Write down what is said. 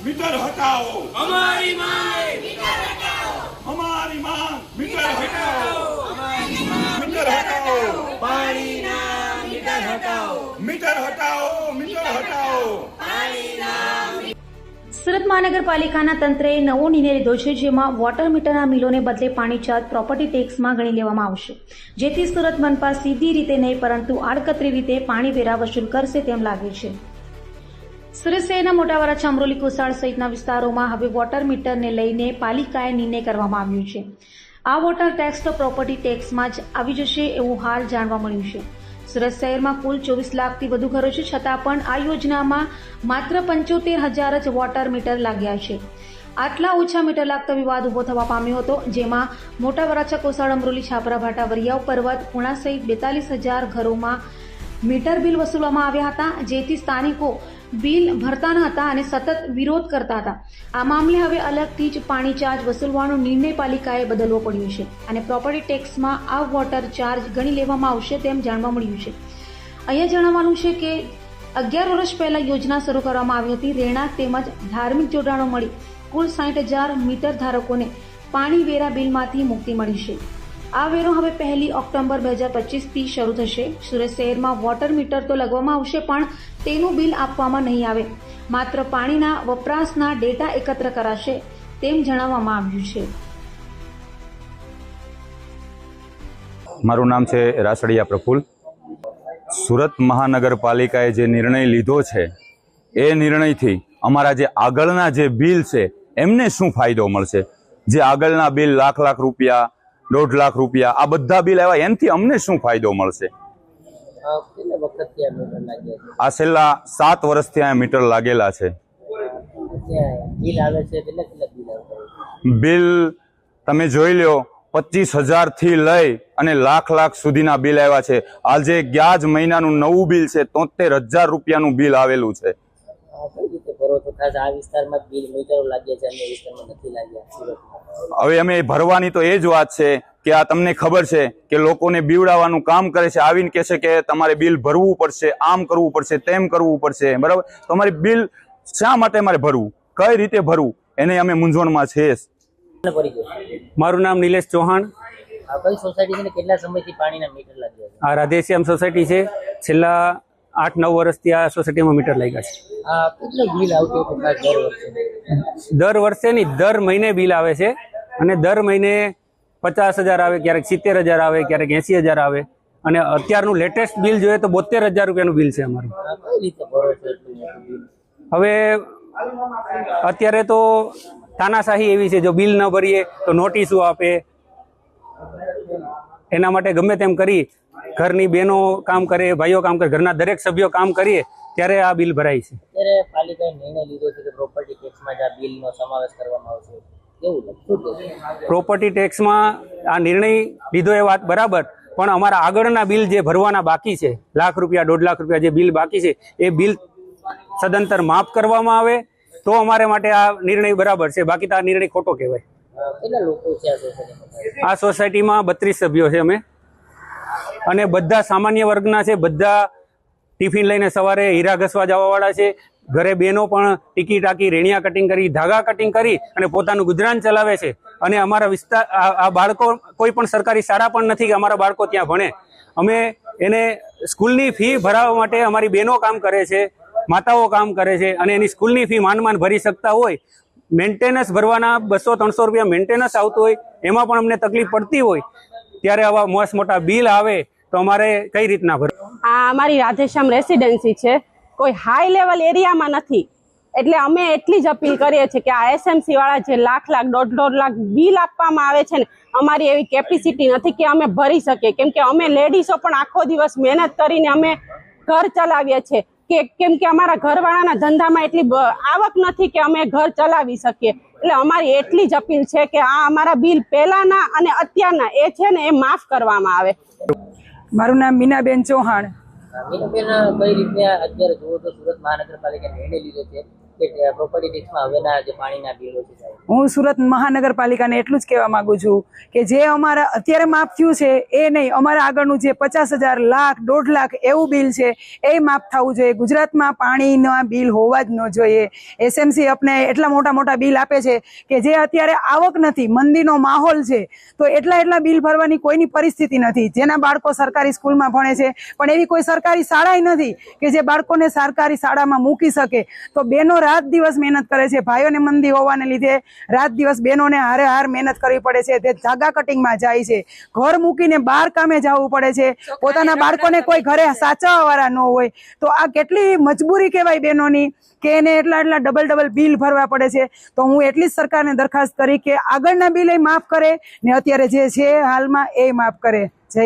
Metre हटाओ, हमारी मांग मीटर हटाओ, हमारी मांग मीटर हटाओ, मीटर हटाओ, पानी ना मीटर हटाओ, मीटर हटाओ, मीटर हटाओ। पानी ना। સુરત મહાનગરપાલિકાના તંત્રએ નવો નિર્ણય લીધો છે, જેમાં વોટર મીટરના બિલોને બદલે પાણી ચાર્જ પ્રોપર્ટી ટેક્સમાં ગણી લેવામાં આવશે, જેથી સુરત મનપા સીધી રીતે નહીં પરંતુ આડકતરી રીતે પાણી વેરા વસૂલ કરશે તેમ લાગે છે। સુરત શહેરના મોટા વરાછા, અમરોલી, કોસાડ સહિતના વિસ્તારોમાં હવે વોટર મીટરને લઈને પાલિકાએ નિર્ણય કરવામાં આવ્યો છે। આ વોટર ટેક્સ તો પ્રોપર્ટી ટેક્સમાં જ આવી જશે એવું હાલ જાણવા મળ્યું છે। સુરત શહેરમાં કુલ 24 લાખથી વધુ ઘરો છે, છતાં પણ આ યોજનામાં માત્ર 75,000 જ વોટર મીટર લાગ્યા છે। આટલા ઓછા મીટર લાગતો વિવાદ ઉભો થવા પામ્યો હતો, જેમાં મોટા વરાછા, કોસાડ, અમરોલી, છાપરા, ભાટા, વરિયાવ, પર્વત, પુણા સહિત 42,000 ઘરોમાં મીટર બિલ વસૂલવામાં આવ્યા હતા, જેથી સ્થાનિકો બિલ ભરતા ન હતા અને સતત વિરોધ કરતા હતા। આ મામલે હવે અલગથી જ પાણી ચાર્જ વસૂલવાનો નિર્ણય પાલિકાએ બદલવો પડ્યો છે અને પ્રોપર્ટી ટેક્સમાં આ વોટર ચાર્જ ગણી લેવામાં આવશે તેમ જાણવા મળ્યું છે। અહીંયા જણાવવાનું છે કે 11 વર્ષ પહેલા યોજના શરૂ કરવામાં આવી હતી। રહેણાંક તેમજ ધાર્મિક જોડાણો મળી કુલ 60,000 મીટર ધારકોને પાણી વેરા બિલમાંથી મુક્તિ મળી છે। આ વેરો હવે 1 ઓક્ટોબર 2025થી શરૂ થશે। સુરત શહેરમાં વોટર મીટર તો લગાવવામાં આવશે, પણ તેનું બિલ આપવામાં નહીં આવે, માત્ર પાણીના વપરાશના ડેટા એકત્ર કરાશે તેમ જણાવવામાં આવ્યું છે। મારું નામ છે રાસડિયા પ્રફુલ। સુરત મહાનગરપાલિકાએ જે નિર્ણય લીધો છે એ નિર્ણયથી અમારા જે આગળના જે બિલ છે એમને શું ફાયદો મળશે? જે આગળના બિલ લાખ રૂપિયા, 1.5 લાખ રૂપિયા, આ બધા બિલ આવ્યા, એનાથી અમને શું ફાયદો મળશે? આ છેલ્લા 7 વર્ષથી આ મીટર લાગેલા છે। બિલ તમે જોઈ લો, 25,000 થી લઈ અને લાખ સુધીના બિલ આવ્યા છે। આજે ગયા જ મહિનાનું નવું બિલ છે, 73,000 રૂપિયાનું બિલ આવેલું છે। હવે અમે ભરવાની તો એ જ વાત છે કે આ તમને ખબર છે કે લોકોને બીવડાવવાનું કામ કરે છે, આવીને કહે છે કે તમારે બિલ ભરવું પડશે, આમ કરવું પડશે, તેમ કરવું પડશે, બરાબર? તો અમારે બિલ શા માટે મારે ભરવું, કઈ રીતે ભરવું, એને અમે મૂંઝવણમાં છીએ। મારું નામ નિલેશ ચૌહાણ। કઈ સોસાયટી છે, કેટલા સમયથી પાણીના મીટર લાગ્યા છે? આ રાધેશ્યામ સોસાયટી છે। છેલ્લા 8-9 વર્ષથી આ સોસાયટીમાં મીટર લાગ્યા છે। કેટલું બિલ આવતું હતું દર વર્ષે નહીં, દર મહિને બિલ આવે છે અને દર મહિને 50,000 આવે, ક્યારેક 70,000 આવે, ક્યારેક 80,000 આવે અને અત્યારનું લેટેસ્ટ બિલ જોઈએ તો 72,000 રૂપિયાનું બિલ છે અમારું। હવે અત્યારે તો તાનાશાહી એવી છે, જો બિલ ન ભરીએ તો નોટિસો આપે, એના માટે ગમે તેમ કરી ઘરની બહેનો કામ કરે, ભાઈઓ કામ કરે, ઘરના દરેક સભ્યો કામ કરીએ ત્યારે આ બિલ ભરાય છે। ત્યારે પાલિકાએ નિર્ણય લીધો છે કે પ્રોપર્ટી ટેક્સમાં જ આ બિલનો સમાવેશ કરવામાં આવશે, કેવું લાગતું? પ્રોપર્ટી ટેક્સમાં આ નિર્ણય લીધો એ વાત બરાબર, પણ અમારા આગળના બિલ જે ભરવાના બાકી છે, લાખ રૂપિયા, 1.5 લાખ રૂપિયા જે બિલ બાકી છે, એ બિલ સદંતર માફ કરવામાં આવે તો અમારે માટે આ નિર્ણય બરાબર છે, બાકી તો આ નિર્ણય ખોટો કહેવાય। કેટલા લોકો છે આ સોસાયટીમાં? 32 સભ્યો છે અમે, અને બધા સામાન્ય વર્ગના છે। બધા ટિફિન લઈને સવારે હીરા ઘસવા જવાવાળા છે, ઘરે બહેનો પણ ટીકી ટાકી, રેણિયા કટિંગ કરી, ધાગા કટિંગ કરી અને પોતાનું ગુજરાન ચલાવે છે। અને અમારા વિસ્તાર, આ બાળકો કોઈ પણ સરકારી શાળા પણ નથી કે અમારા બાળકો ત્યાં ભણે। અમે એને સ્કૂલની ફી ભરાવવા માટે અમારી બહેનો કામ કરે છે, માતાઓ કામ કરે છે, અને એની સ્કૂલની ફી માંડ ભરી શકતા હોય, મેન્ટેનન્સ ભરવાના 200-300 રૂપિયા મેન્ટેનન્સ આવતું હોય, એમાં પણ અમને તકલીફ પડતી હોય, ત્યારે આવા મોટા બિલ આવે તો અમારે કઈ રીતના ભરવું? આ અમારી રાધેશ્યામ રેસિડેન્સી છે, કોઈ હાઈ લેવલ એરિયામાં નથી, એટલે અમે એટલી જ અપીલ કરીએ છીએ કે આ એસએમસી વાળા જે લાખ, 1.5 લાખ બિલ આપવામાં આવે છે ને, અમારી એવી કેપેસિટી નથી કે અમે ભરી શકીએ, કેમ કે અમે લેડીઝો પણ આખો દિવસ મહેનત કરીને અમે ઘર ચલાવીએ છીએ, કેમ કે અમારા ઘરવાળાના ધંધામાં એટલી આવક નથી કે અમે ઘર ચલાવી શકીએ। એટલે અમારી એટલી જ અપીલ છે કે આ અમારા બિલ પહેલાના અને અત્યારના એ છે ને એ માફ કરવામાં આવે। મારું નામ મીનાબેન ચૌહાણ। મીનાબેન, કઈ રીતે અત્યારે જુઓ તો સુરત મહાનગરપાલિકાએ નિર્ણય લીધો છે કે પ્રોપર્ટી ટેક્સમાં હવેના જે પાણીના બિલો છે સાહેબ? હું સુરત મહાનગરપાલિકાને એટલું જ કહેવા માંગુ છું કે જે અમારા અત્યારે માફ થયું છે એ નહીં, અમારા આગળનું જે 50,000 લાખ 1.5 લાખ એવું બિલ છે એ માફ થવું જોઈએ. ગુજરાતમાં પાણીના બિલ હોવા જ ન જોઈએ. એસએમસી આપણે એટલા મોટા બિલ આપે છે કે જે અત્યારે આવક નથી, મંદીનો માહોલ છે, તો એટલા બિલ ભરવાની કોઈની પરિસ્થિતિ નથી. જેના બાળકો સરકારી સ્કૂલમાં ભણે છે પણ એવી કોઈ સરકારી શાળા નથી કે જે બાળકોને સરકારી શાળામાં મૂકી શકે. તો બહેનો રાત દિવસ મહેનત કરે છે. ભાઈઓને મંદી હોવાને લીધે રાત દિવસ બહેનોને હારે મહેનત કરવી પડે છે. તે જાગા કટિંગમાં જાય છે, ઘર મૂકીને બહાર કામે જવું પડે છે, પોતાના બાળકોને કોઈ ઘરે સાચવવા વાળા ન હોય. તો આ કેટલી મજબૂરી કહેવાય બહેનોની કે એને એટલા ડબલ બિલ ભરવા પડે છે. તો હું એટલી જ સરકારને દરખાસ્ત કરી કે આગળના બિલ એ માફ કરે ને અત્યારે જે છે હાલમાં એ માફ કરે.